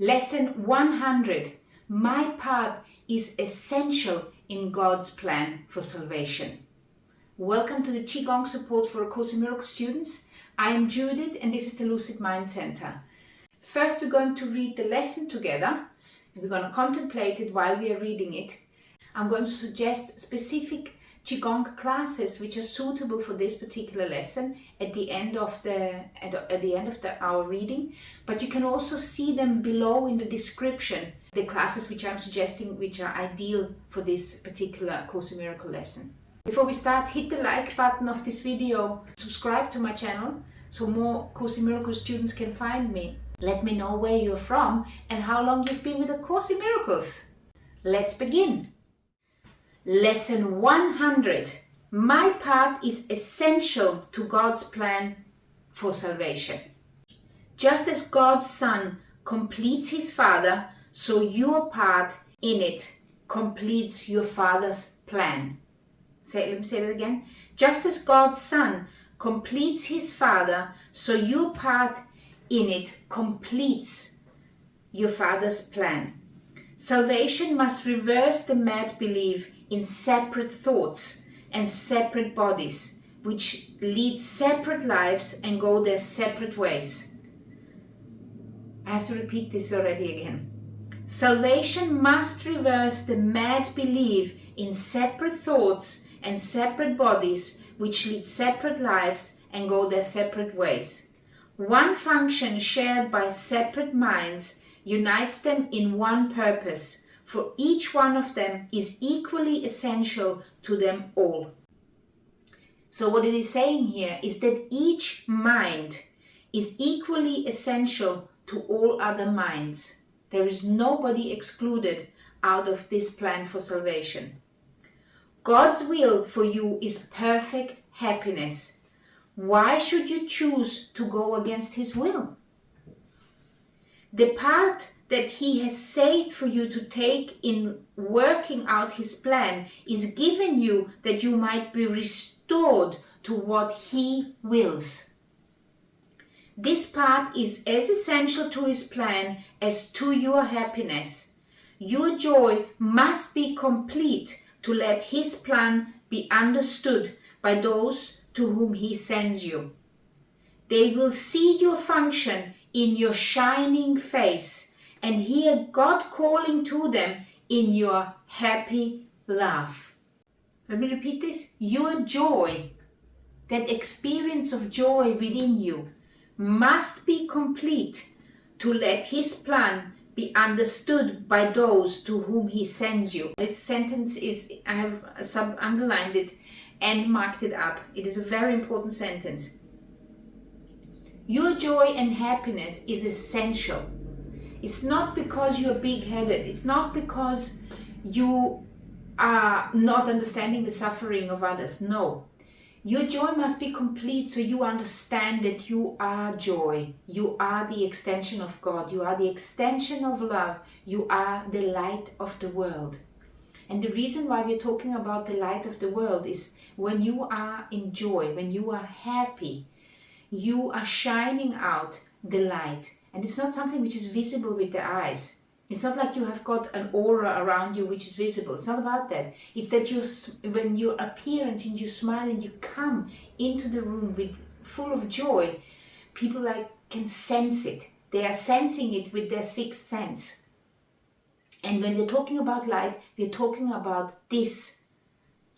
Lesson 100. My part is essential in God's plan for salvation. Welcome to the Qigong support for A Course in Miracles students. I am Judith and this is the Lucid Mind Center. First we're going to read the lesson together. We're going to contemplate it while we are reading it. I'm going to suggest specific Qigong classes which are suitable for this particular lesson at the end of our reading, but you can also see them below in the description, the classes which I'm suggesting which are ideal for this particular Course in Miracles lesson. Before we start, hit the like button of this video, subscribe to my channel so more Course in Miracles students can find me. Let me know where you're from and how long you've been with A Course in Miracles. Let's begin. Lesson 100. My part is essential to God's plan for salvation. Just as God's Son completes his Father, so your part in it completes your Father's plan. Let me say that again. Just as God's Son completes his Father, so your part in it completes your Father's plan. Salvation must reverse the mad belief in separate thoughts and separate bodies, which lead separate lives and go their separate ways. I have to repeat this already again. Salvation must reverse the mad belief in separate thoughts and separate bodies, which lead separate lives and go their separate ways. One function shared by separate minds unites them in one purpose, for each one of them is equally essential to them all. So what it is saying here is that each mind is equally essential to all other minds. There is nobody excluded out of this plan for salvation. God's will for you is perfect happiness. Why should you choose to go against his will? The part that he has saved for you to take in working out his plan is given you that you might be restored to what he wills. This part is as essential to his plan as to your happiness. Your joy must be complete to let his plan be understood by those to whom he sends you. They will see your function in your shining face and hear God calling to them in your happy laugh. Let me repeat this. Your joy, that experience of joy within you, must be complete to let his plan be understood by those to whom he sends you. This sentence is, I have underlined it and marked it up. It is a very important sentence. Your joy and happiness is essential. It's not because you're big-headed. It's not because you are not understanding the suffering of others. No. Your joy must be complete so you understand that you are joy. You are the extension of God. You are the extension of love. You are the light of the world. And the reason why we're talking about the light of the world is when you are in joy, when you are happy, you are shining out the light. And it's not something which is visible with the eyes. It's not like you have got an aura around you which is visible. It's not about that. It's that when your appearance and you smile and you come into the room with full of joy, people can sense it. They are sensing it with their sixth sense. And when we're talking about light, we're talking about this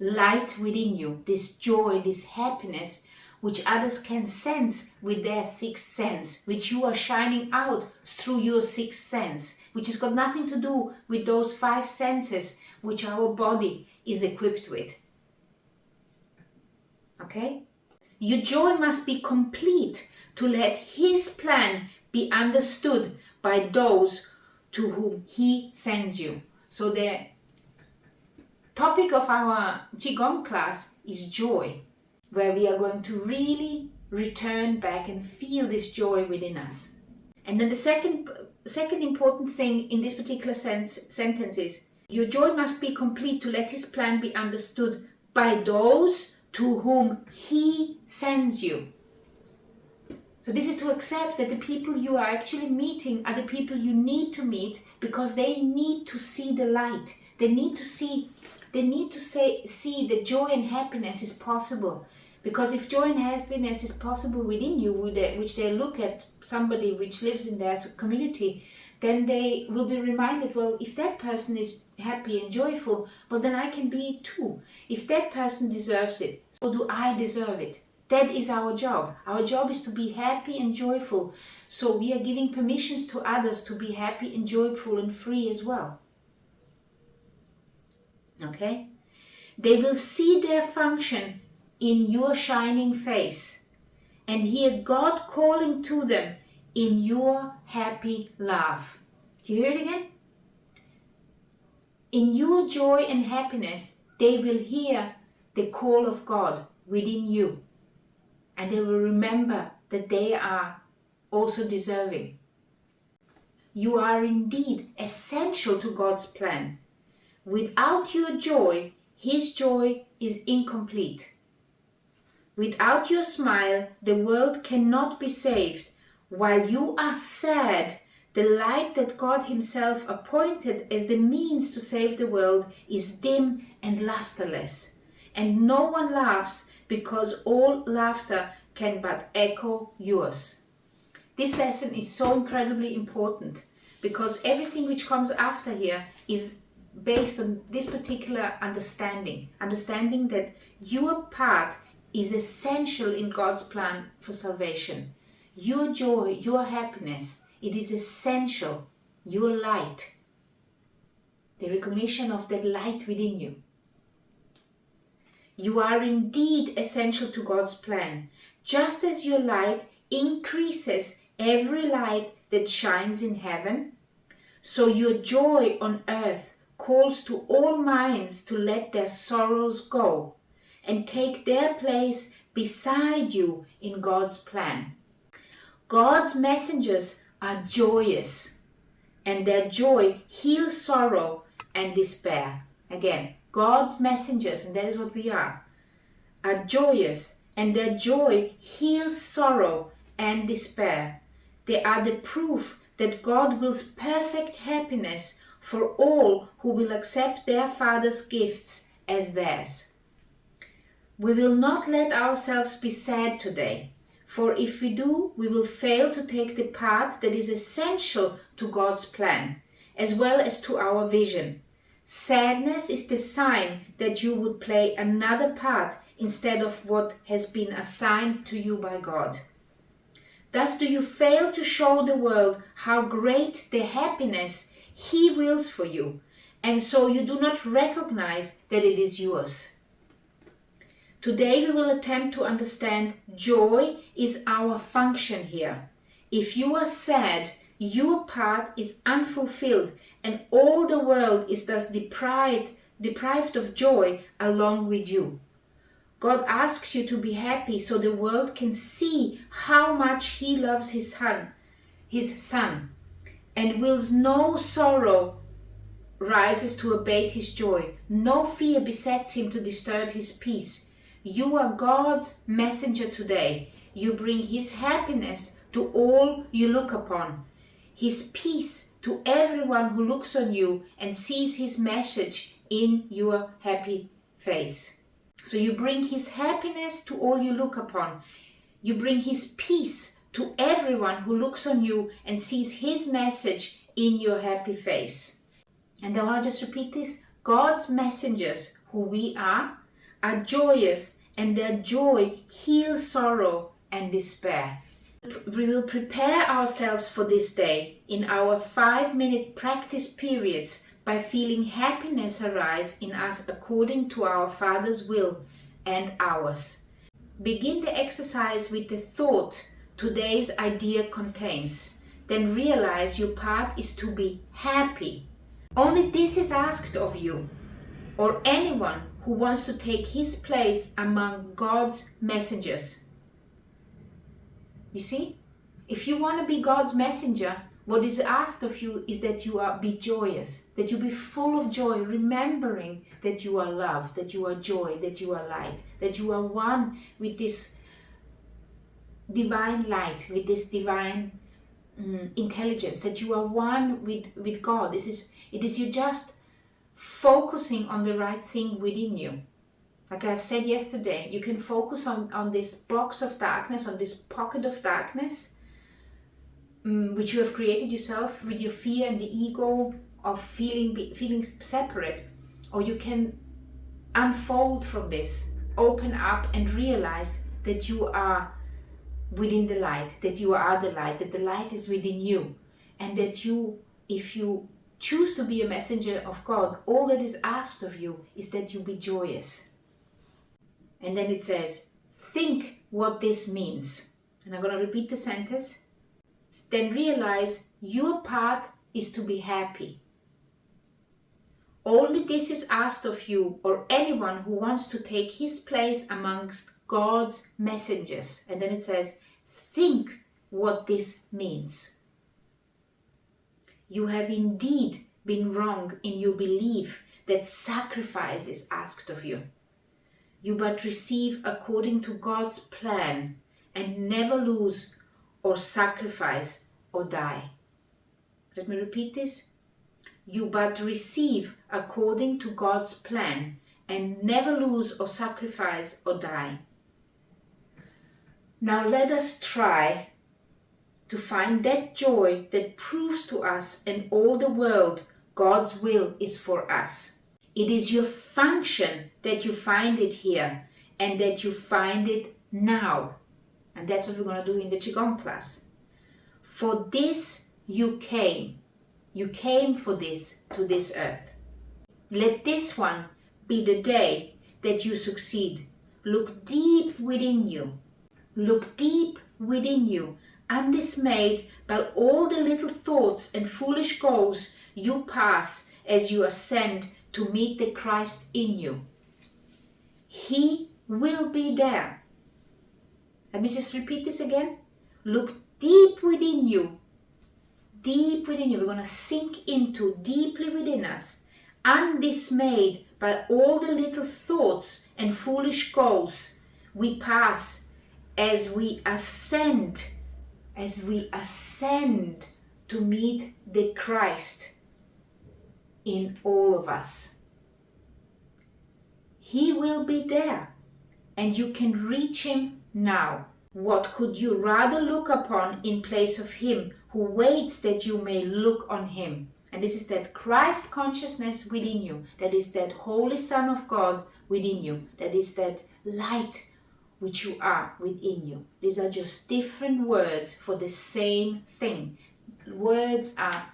light within you, this joy, this happiness, which others can sense with their sixth sense, which you are shining out through your sixth sense, which has got nothing to do with those five senses which our body is equipped with. Okay? Your joy must be complete to let his plan be understood by those to whom he sends you. So the topic of our Qigong class is joy, where we are going to really return back and feel this joy within us. And then the second important thing in this particular sentence is, your joy must be complete to let his plan be understood by those to whom he sends you. So this is to accept that the people you are actually meeting are the people you need to meet, because they need to see the light. They need to see that joy and happiness is possible. Because if joy and happiness is possible within you, which they look at somebody which lives in their community, then they will be reminded, well, if that person is happy and joyful, well, then I can be it too. If that person deserves it, so do I deserve it. That is our job. Our job is to be happy and joyful. So we are giving permissions to others to be happy and joyful and free as well. Okay? They will see their function in your shining face and hear God calling to them in your happy laugh. Do you hear it again? In your joy and happiness, they will hear the call of God within you. And they will remember that they are also deserving. You are indeed essential to God's plan. Without your joy, His joy is incomplete. Without your smile, the world cannot be saved. While you are sad, the light that God Himself appointed as the means to save the world is dim and lusterless. And no one laughs, because all laughter can but echo yours. This lesson is so incredibly important, because everything which comes after here is based on this particular understanding that your part is essential in God's plan for salvation. Your joy, your happiness, it is essential. Your light, the recognition of that light within you. You are indeed essential to God's plan. Just as your light increases every light that shines in heaven, so your joy on earth calls to all minds to let their sorrows go and take their place beside you in God's plan. God's messengers are joyous, and their joy heals sorrow and despair. Again, God's messengers, and that is what we are joyous, and their joy heals sorrow and despair. They are the proof that God wills perfect happiness for all who will accept their Father's gifts as theirs. We will not let ourselves be sad today, for if we do, we will fail to take the part that is essential to God's plan, as well as to our vision. Sadness is the sign that you would play another part instead of what has been assigned to you by God. Thus do you fail to show the world how great the happiness He wills for you, and so you do not recognize that it is yours. Today we will attempt to understand joy is our function here. If you are sad, your part is unfulfilled, and all the world is thus deprived of joy along with you. God asks you to be happy so the world can see how much He loves His Son, and wills no sorrow rises to abate His joy. No fear besets Him to disturb His peace. You are God's messenger today. You bring His happiness to all you look upon, His peace to everyone who looks on you and sees His message in your happy face. So you bring His happiness to all you look upon. You bring His peace to everyone who looks on you and sees His message in your happy face. And I want to just repeat this. God's messengers, who we are joyous, and their joy heals sorrow and despair. We will prepare ourselves for this day in our 5-minute practice periods by feeling happiness arise in us according to our Father's will and ours. Begin the exercise with the thought today's idea contains. Then realize your part is to be happy. Only this is asked of you, or anyone who wants to take his place among God's messengers. You see, if you want to be God's messenger, what is asked of you is that you be joyous, that you be full of joy, remembering that you are love, that you are joy, that you are light, that you are one with this divine light, with this divine intelligence, that you are one with God. It is you just focusing on the right thing within you. Like I've said yesterday, you can focus on this box of darkness, on this pocket of darkness, which you have created yourself with your fear and the ego of feeling separate. Or you can unfold from this, open up and realize that you are within the light, that you are the light, that the light is within you, and that you, if you choose to be a messenger of God, all that is asked of you is that you be joyous. And then it says, think what this means. And I'm going to repeat the sentence. Then realize your part is to be happy. Only this is asked of you or anyone who wants to take his place amongst God's messengers. And then it says, think what this means. You have indeed been wrong in your belief that sacrifice is asked of you. You but receive according to God's plan and never lose or sacrifice or die. Let me repeat this. You but receive according to God's plan and never lose or sacrifice or die. Now let us try to find that joy that proves to us and all the world God's will is for us. It is your function that you find it here and that you find it now. And that's what we're going to do in the Qigong class. For this you came. You came for this to this earth. Let this one be the day that you succeed. Look deep within you. Look deep within you, undismayed by all the little thoughts and foolish goals you pass as you ascend to meet the Christ in you. He will be there. Let me just repeat this again. Look deep within you. Deep within you. We're going to sink into deeply within us, undismayed by all the little thoughts and foolish goals we pass as we ascend to meet the Christ in all of us. He will be there and you can reach him now. What could you rather look upon in place of him who waits that you may look on him? And this is that Christ consciousness within you. That is that Holy Son of God within you. That is that light which you are within you. These are just different words for the same thing. Words are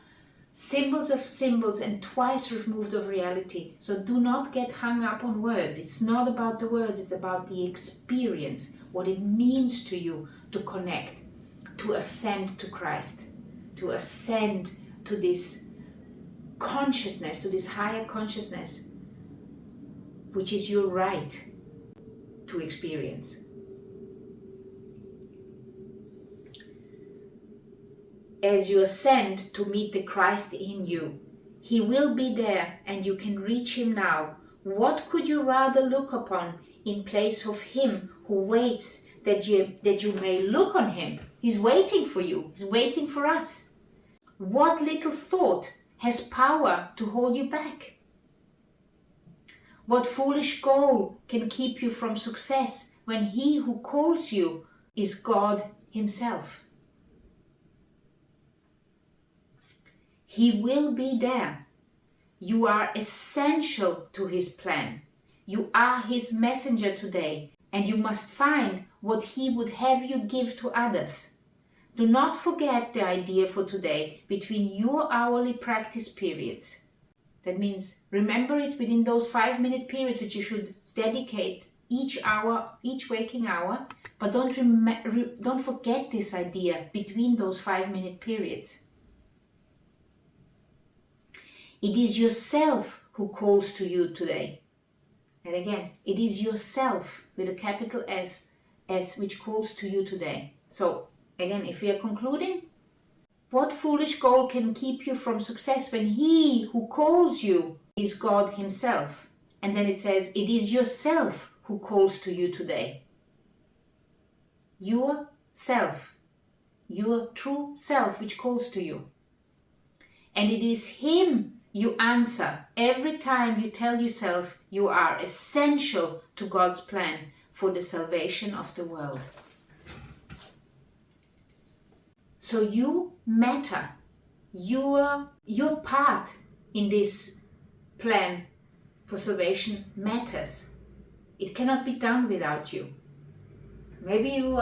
symbols of symbols and twice removed of reality. So do not get hung up on words. It's not about the words, it's about the experience, what it means to you to connect, to ascend to Christ, to ascend to this consciousness, to this higher consciousness, which is your right to experience. As you ascend to meet the Christ in you, he will be there and you can reach him now. What could you rather look upon in place of him who waits that you may look on him? He's waiting for you. He's waiting for us. What little thought has power to hold you back? What foolish goal can keep you from success when he who calls you is God himself? He will be there. You are essential to his plan. You are his messenger today, and you must find what he would have you give to others. Do not forget the idea for today between your hourly practice periods. That means remember it within those 5-minute periods which you should dedicate each hour, each waking hour, but don't forget this idea between those 5-minute periods. It is yourself who calls to you today. And again, it is yourself with a capital S which calls to you today. So again, if we are concluding, what foolish goal can keep you from success when he who calls you is God himself? And then it says, it is yourself who calls to you today. Yourself. self, your true self which calls to you. And it is Him you answer every time you tell yourself you are essential to God's plan for the salvation of the world. So you matter. Your part in this plan for salvation matters. It cannot be done without you. Maybe you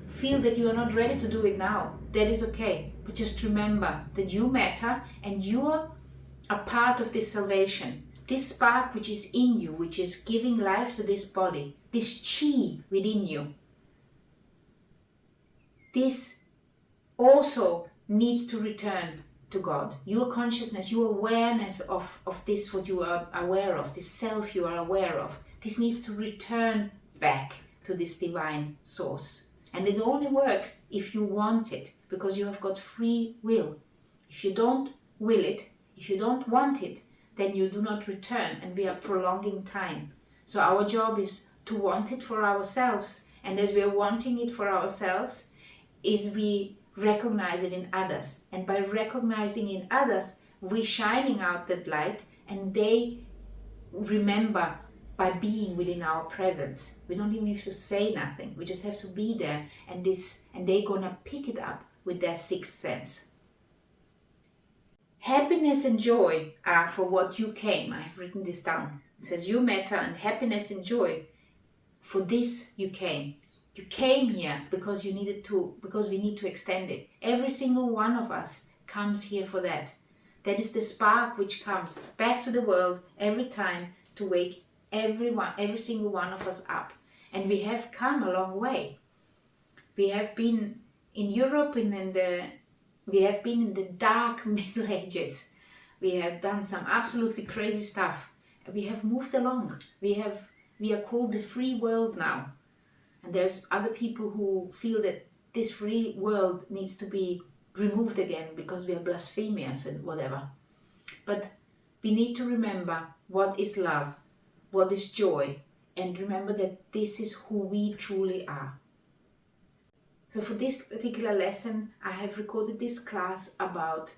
feel that you are not ready to do it now. That is okay. But just remember that you matter and you are a part of this salvation. This spark which is in you, which is giving life to this body, this chi within you, this also needs to return to God. Your consciousness, your awareness of this, what you are aware of, this self you are aware of, this needs to return back to this divine source. And it only works if you want it, because you have got free will. If you don't will it, if you don't want it, then you do not return, and we are prolonging time. So our job is to want it for ourselves, and as we are wanting it for ourselves, is we recognize it in others, and by recognizing in others, we shining out that light, and they remember by being within our presence. We don't even have to say nothing. We just have to be there, and they're gonna pick it up with their sixth sense. Happiness and joy are for what you came. I have written this down. It says you matter, and happiness and joy, for this you came. You came here because we need to extend it. Every single one of us comes here for that. That is the spark which comes back to the world every time to wake every single one of us up. And we have come a long way. We have been in Europe we have been in the dark Middle Ages. We have done some absolutely crazy stuff. We have moved along. We are called the free world now. And there's other people who feel that this free world needs to be removed again because we are blasphemous and whatever. But we need to remember what is love, what is joy, and remember that this is who we truly are. So for this particular lesson, I have recorded this class about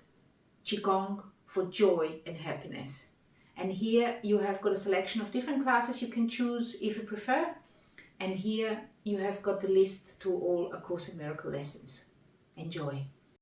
Qigong for joy and happiness. And here you have got a selection of different classes you can choose if you prefer. And here you have got the list to all A Course in Miracles lessons. Enjoy.